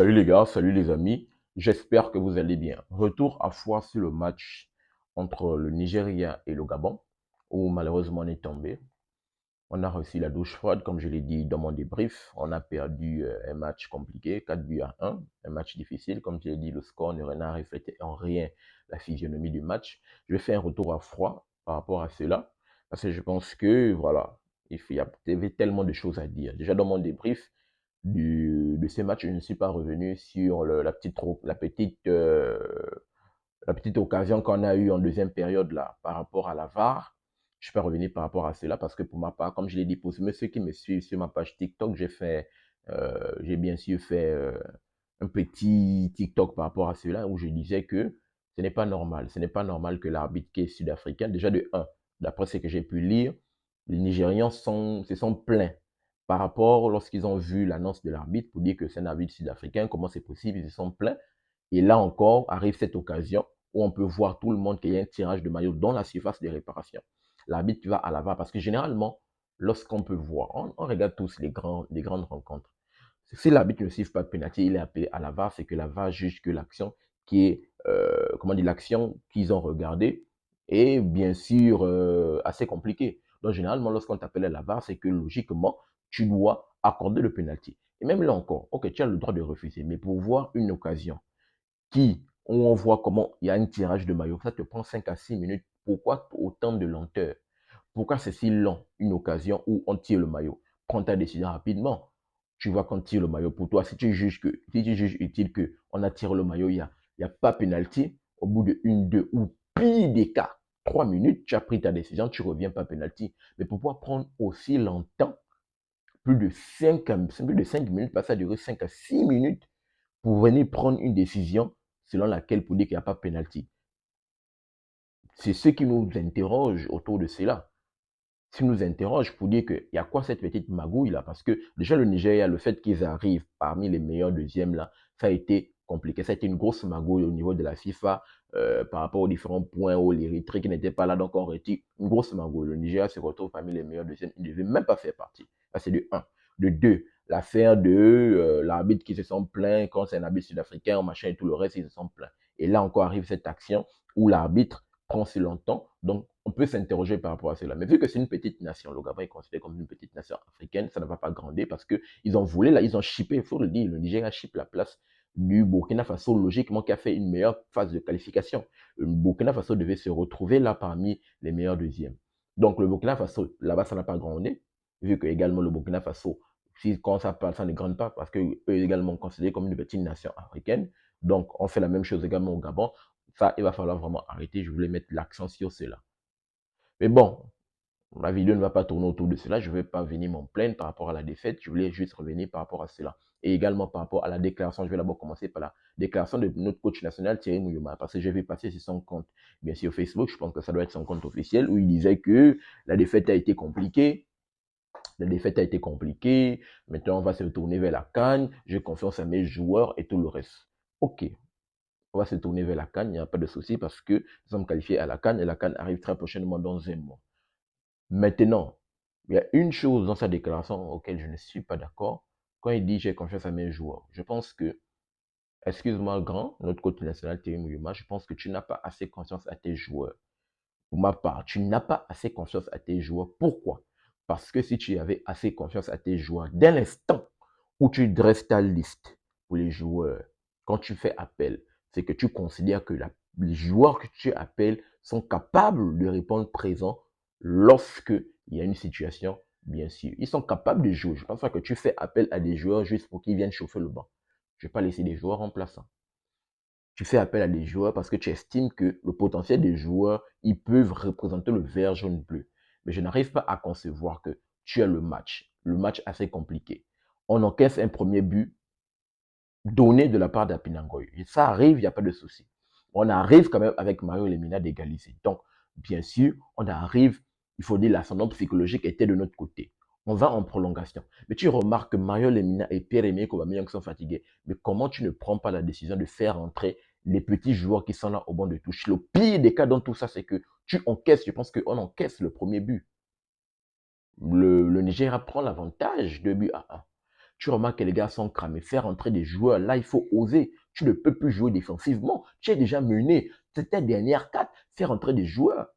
Salut les gars, salut les amis. J'espère que vous allez bien. Retour à foi sur le match entre le Nigeria et le Gabon, où malheureusement on est tombé. On a reçu la douche froide, comme je l'ai dit dans mon débrief. On a perdu un match compliqué, 4 buts à un match difficile. Comme je l'ai dit, le score n'a reflété en rien la physionomie du match. Je vais faire un retour à froid par rapport à cela, parce que je pense que, voilà, il y avait tellement de choses à dire. Déjà dans mon débrief, de ces matchs, je ne suis pas revenu sur la petite occasion qu'on a eue en deuxième période là, par rapport à la VAR. Je ne suis pas revenu par rapport à cela parce que pour ma part, comme je l'ai dit, pour ceux qui me suivent sur ma page TikTok, j'ai bien sûr fait un petit TikTok par rapport à cela où je disais que ce n'est pas normal. Ce n'est pas normal que l'arbitre qui est sud-africain, déjà de un, d'après ce que j'ai pu lire, les Nigérians se sont plaints par rapport lorsqu'ils ont vu l'annonce de l'arbitre pour dire que c'est un arbitre sud-africain, comment c'est possible, ils se sont plaints. Et là encore arrive cette occasion où on peut voir tout le monde qu'il y a un tirage de maillot dans la surface de réparation. L'arbitre va à la VAR parce que généralement, lorsqu'on peut voir, on regarde tous les grandes rencontres. Si l'arbitre ne siffle pas de pénalty, il est appelé à la VAR, c'est que la VAR juge que l'action qui est, comment dire, l'action qu'ils ont regardée est bien sûr assez compliquée. Donc généralement, lorsqu'on t'appelle à la VAR, c'est que logiquement, tu dois accorder le pénalty. Et même là encore, ok, tu as le droit de refuser, mais pour voir une occasion où on voit comment il y a un tirage de maillot, ça te prend 5 à 6 minutes. Pourquoi autant de lenteur? Pourquoi c'est si long une occasion où on tire le maillot? Prends ta décision rapidement. Tu vois qu'on tire le maillot pour toi. Si tu juges utile que on a tiré le maillot, il y a pas pénalty, au bout de une, deux ou pire des cas, 3 minutes, tu as pris ta décision, tu reviens pas pénalty. Mais pourquoi prendre aussi longtemps, plus de 5 minutes, passer à durer 5 à 6 minutes pour venir prendre une décision selon laquelle pour dire qu'il n'y a pas pénalty? C'est ce qui nous interroge autour de cela. Si nous interroge pour dire qu'il y a quoi cette petite magouille là, parce que déjà le Nigeria, le fait qu'ils arrivent parmi les meilleurs deuxièmes là, ça a été compliqué. Ça a été une grosse magouille au niveau de la FIFA par rapport aux différents points où l'Érythrée qui n'était pas là, donc on retire une grosse magouille. Le Nigeria se retrouve parmi les meilleurs deuxièmes, il ne devait même pas faire partie. Ça c'est de un. De deux, l'affaire de l'arbitre qui se sent plaint quand c'est un arbitre sud-africain, machin et tout le reste, ils se sont plaints. Et là encore arrive cette action où l'arbitre prend si longtemps, donc on peut s'interroger par rapport à cela. Mais vu que c'est une petite nation, le Gabon est considéré comme une petite nation africaine, ça ne va pas grandir parce qu'ils ont voulu, là, ils ont chippé, il faut le dire, le Nigeria chippe la place du Burkina Faso, logiquement, qui a fait une meilleure phase de qualification. Le Burkina Faso devait se retrouver là parmi les meilleurs deuxièmes. Donc le Burkina Faso, là-bas, ça n'a pas grandi, vu que également le Burkina Faso, si, quand ça parle, ça ne grandit pas parce qu'eux également considérés comme une petite nation africaine. Donc on fait la même chose également au Gabon. Ça, il va falloir vraiment arrêter. Je voulais mettre l'accent sur cela. Mais bon, la vidéo ne va pas tourner autour de cela. Je ne vais pas venir m'en plaindre par rapport à la défaite. Je voulais juste revenir par rapport à cela. Et également par rapport à la déclaration. Je vais d'abord commencer par la déclaration de notre coach national, Thierry Mouyouma. Parce que j'ai vu passer sur son compte, bien sûr, Facebook. Je pense que ça doit être son compte officiel, où il disait que la défaite a été compliquée. La défaite a été compliquée. Maintenant, on va se tourner vers la CAN. J'ai confiance à mes joueurs et tout le reste. Ok, on va se tourner vers la CAN, il n'y a pas de souci parce que nous sommes qualifiés à la CAN et la CAN arrive très prochainement dans un mois. Maintenant, il y a une chose dans sa déclaration auquel je ne suis pas d'accord. Quand il dit j'ai confiance à mes joueurs, je pense que, excuse-moi grand, notre coach national Thierry Mouyouma, je pense que tu n'as pas assez confiance à tes joueurs. Pour ma part, tu n'as pas assez confiance à tes joueurs. Pourquoi? Parce que si tu avais assez confiance à tes joueurs, dès l'instant où tu dresses ta liste pour les joueurs, quand tu fais appel, c'est que tu considères que les joueurs que tu appelles sont capables de répondre présent lorsque il y a une situation, bien sûr. Ils sont capables de jouer. Je ne pense pas que tu fais appel à des joueurs juste pour qu'ils viennent chauffer le banc. Je ne vais pas laisser des joueurs remplaçants. Tu fais appel à des joueurs parce que tu estimes que le potentiel des joueurs, ils peuvent représenter le vert, jaune, bleu. Mais je n'arrive pas à concevoir que tu as le match assez compliqué. On encaisse un premier but donné de la part d'Apinangoy. Et ça arrive, il n'y a pas de souci. On arrive quand même avec Mario Lemina d'égaliser. Donc, bien sûr, on arrive, il faut dire, l'ascendant psychologique était de notre côté. On va en prolongation. Mais tu remarques que Mario Lemina et Pierre-Emerick Aubameyang sont fatigués. Mais comment tu ne prends pas la décision de faire entrer les petits joueurs qui sont là au banc de touche? Le pire des cas dans tout ça, c'est que tu encaisses, je pense qu'on encaisse le premier but. Le Nigeria prend l'avantage 2 buts à 1. Tu remarques que les gars sont cramés. Faire entrer des joueurs, là, il faut oser. Tu ne peux plus jouer défensivement. Tu es déjà mené. C'est ta dernière carte. Faire entrer des joueurs.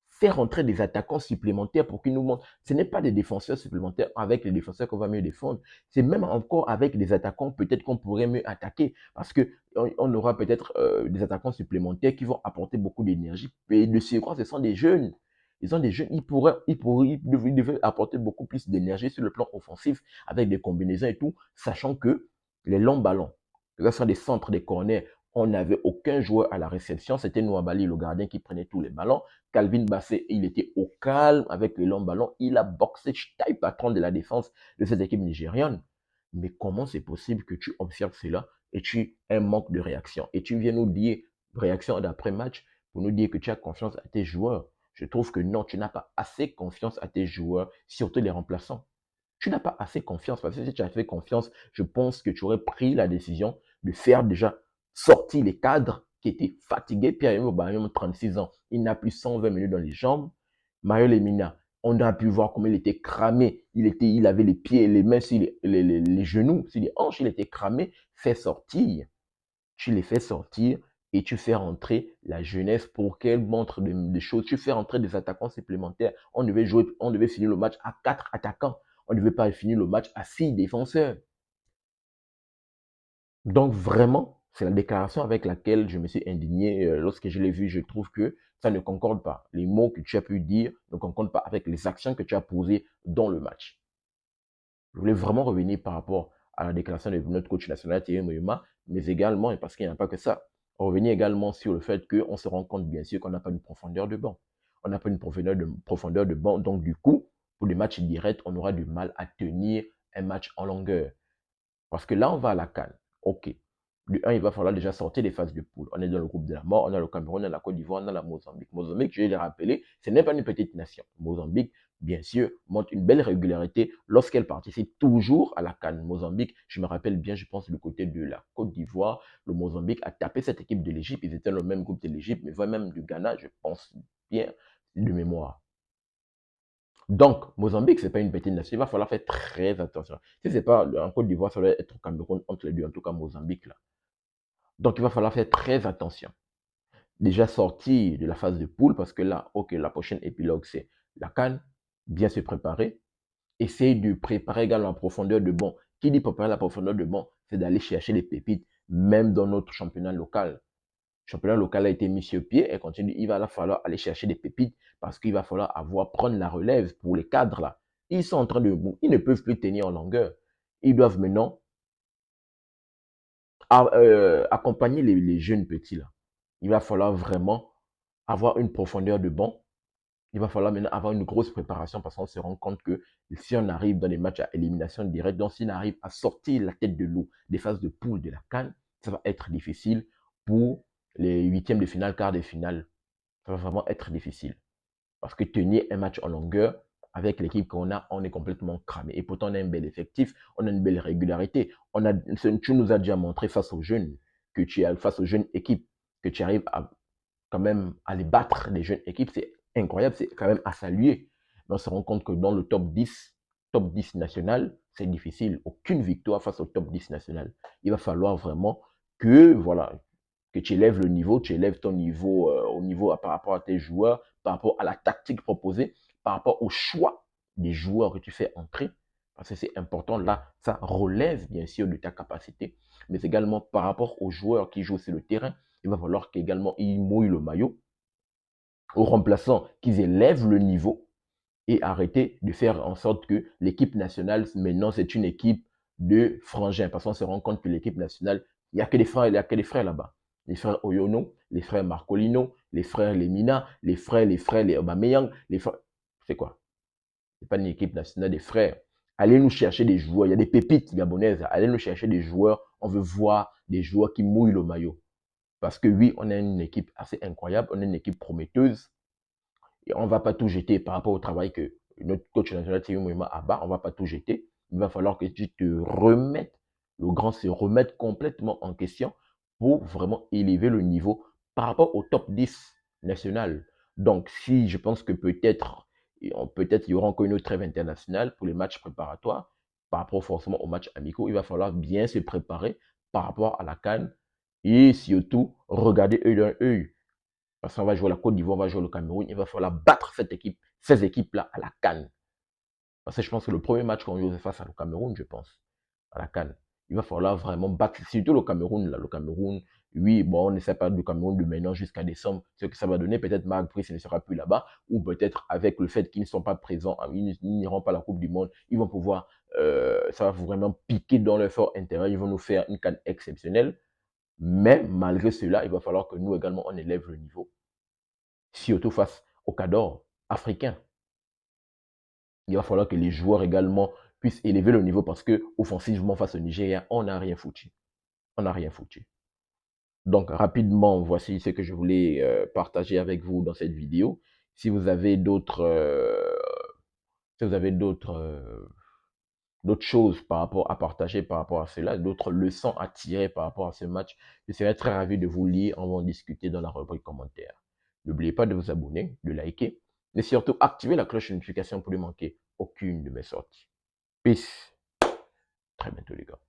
Faire entrer des attaquants supplémentaires pour qu'ils nous montrent. Ce n'est pas des défenseurs supplémentaires avec les défenseurs qu'on va mieux défendre. C'est même encore avec des attaquants peut-être qu'on pourrait mieux attaquer. Parce qu'on aura peut-être des attaquants supplémentaires qui vont apporter beaucoup d'énergie. Et de surcroît, ce sont des jeunes. Ils sont des jeunes, ils devaient apporter beaucoup plus d'énergie sur le plan offensif avec des combinaisons et tout, sachant que les longs ballons, que ce soit des centres, des corners, on n'avait aucun joueur à la réception. C'était Nouabali, le gardien, qui prenait tous les ballons. Calvin Bassé, il était au calme avec les longs ballons. Il a boxé taille patron de la défense de cette équipe nigériane. Mais comment c'est possible que tu observes cela et tu aies un manque de réaction? Et tu viens nous dire, réaction d'après-match, pour nous dire que tu as confiance à tes joueurs. Je trouve que non, tu n'as pas assez confiance à tes joueurs, surtout les remplaçants. Tu n'as pas assez confiance parce que si tu as fait confiance, je pense que tu aurais pris la décision de faire déjà sortir les cadres qui étaient fatigués. Pierre-Emile Aubameyang, 36 ans, il n'a plus 120 minutes dans les jambes. Mario Lemina, on a pu voir comment il était cramé. Il avait les pieds et les mains sur les genoux, sur les hanches, il était cramé. Fais sortir. Tu les fais sortir et tu fais rentrer la jeunesse pour qu'elle montre des choses. Tu fais rentrer des attaquants supplémentaires. On devait finir le match à 4 attaquants. On ne devait pas finir le match à 6 défenseurs. Donc vraiment, c'est la déclaration avec laquelle je me suis indigné lorsque je l'ai vu. Je trouve que ça ne concorde pas. Les mots que tu as pu dire ne concordent pas avec les actions que tu as posées dans le match. Je voulais vraiment revenir par rapport à la déclaration de notre coach national, Thierry Moyoma, mais également, et parce qu'il n'y a pas que ça, revenir également sur le fait qu'on se rend compte bien sûr qu'on n'a pas une profondeur de banc. On n'a pas une profondeur de banc, donc du coup, pour les matchs directs, on aura du mal à tenir un match en longueur. Parce que là, on va à la CAN. OK. De 1, il va falloir déjà sortir des phases de poule. On est dans le groupe de la mort, on a le Cameroun, on a la Côte d'Ivoire, on a la Mozambique. Mozambique, je vais le rappeler, ce n'est pas une petite nation. Mozambique, bien sûr, montre une belle régularité lorsqu'elle participe toujours à la CAN. Mozambique, je me rappelle bien, je pense, du côté de la Côte d'Ivoire, le Mozambique a tapé cette équipe de l'Égypte. Ils étaient dans le même groupe de l'Égypte, mais voire même du Ghana, je pense bien, de mémoire. Donc, Mozambique, ce n'est pas une petite nation. Il va falloir faire très attention. Si ce n'est pas en Côte d'Ivoire, ça doit être au Cameroun entre les deux, en tout cas Mozambique là. Donc, il va falloir faire très attention. Déjà sortir de la phase de poule, parce que là, ok, la prochaine épilogue, c'est la CAN. Bien se préparer. Essayer de préparer également en profondeur de bon. Qui dit préparer la profondeur de bon, c'est d'aller chercher les pépites, même dans notre championnat local. Le championnat local a été mis sur pied et continue. Il va falloir aller chercher des pépites parce qu'il va falloir prendre la relève pour les cadres là. Ils sont en train ils ne peuvent plus tenir en longueur. Ils doivent maintenant accompagner les jeunes petits là. Il va falloir vraiment avoir une profondeur de banc. Il va falloir maintenant avoir une grosse préparation parce qu'on se rend compte que si on arrive dans des matchs à élimination directe, donc si on arrive à sortir la tête de l'eau des phases de poule de la CAN, ça va être difficile pour les huitièmes de finale, quart de finale. Ça va vraiment être difficile. Parce que tenir un match en longueur, avec l'équipe qu'on a, on est complètement cramé. Et pourtant, on a un bel effectif, on a une belle régularité. Tu nous as déjà montré face aux jeunes, que tu es face aux jeunes équipes, que tu arrives à quand même à les battre, les jeunes équipes. C'est incroyable, c'est quand même à saluer. Mais on se rend compte que dans le top 10 national, c'est difficile. Aucune victoire face au top 10 national. Il va falloir vraiment que, voilà, que tu élèves le niveau, tu élèves ton niveau au niveau par rapport à tes joueurs, par rapport à la tactique proposée, par rapport au choix des joueurs que tu fais entrer. Parce que c'est important, là, ça relève bien sûr de ta capacité, mais également par rapport aux joueurs qui jouent sur le terrain, il va falloir qu'également ils mouillent le maillot, aux remplaçants qu'ils élèvent le niveau et arrêter de faire en sorte que l'équipe nationale, maintenant, c'est une équipe de frangins. Parce qu'on se rend compte que l'équipe nationale, il n'y a que des frères, il y a que des frères là-bas. Les frères Oyono, les frères Marcolino, les frères Lemina, les Aubameyang, les frères... C'est quoi? C'est pas une équipe nationale des frères. Allez nous chercher des joueurs. Il y a des pépites gabonaises. Allez nous chercher des joueurs. On veut voir des joueurs qui mouillent le maillot. Parce que oui, on a une équipe assez incroyable. On a une équipe prometteuse. Et on ne va pas tout jeter par rapport au travail que notre coach national Thierry Moïma a bas. On ne va pas tout jeter. Il va falloir que tu te remettes, le grand se remette complètement en question pour vraiment élever le niveau par rapport au top 10 national. Donc, si je pense que peut-être il y aura encore une autre trêve internationale pour les matchs préparatoires, par rapport forcément aux matchs amicaux. Il va falloir bien se préparer par rapport à la CAN et surtout regarder œil dans œil. Parce qu'on va jouer la Côte d'Ivoire, on va jouer le Cameroun. Il va falloir battre ces équipes-là à la CAN. Parce que je pense que le premier match qu'on joue, c'est face à le Cameroun, je pense, à la CAN. Il va falloir vraiment battre, surtout le Cameroun, là. Le Cameroun, oui, bon, on ne sait pas du Cameroun de maintenant jusqu'à décembre, ce que ça va donner. Peut-être Marc Brice ne sera plus là-bas, ou peut-être avec le fait qu'ils ne sont pas présents, ils n'iront pas à la Coupe du Monde, ils vont pouvoir, ça va vraiment piquer dans leur fort intérieur, ils vont nous faire une CAN exceptionnelle. Mais malgré cela, il va falloir que nous également, on élève le niveau, surtout face au cadre africain. Il va falloir que les joueurs également puissent élever le niveau parce que offensivement face au Nigeria, on n'a rien foutu. On n'a rien foutu. Donc rapidement, voici ce que je voulais partager avec vous dans cette vidéo. Si vous avez d'autres choses par rapport à partager par rapport à cela, d'autres leçons à tirer par rapport à ce match, je serais très ravi de vous lire. On va en discuter dans la rubrique commentaires. N'oubliez pas de vous abonner, de liker, et surtout activer la cloche de notification pour ne manquer aucune de mes sorties. Peace. Très bientôt les gars.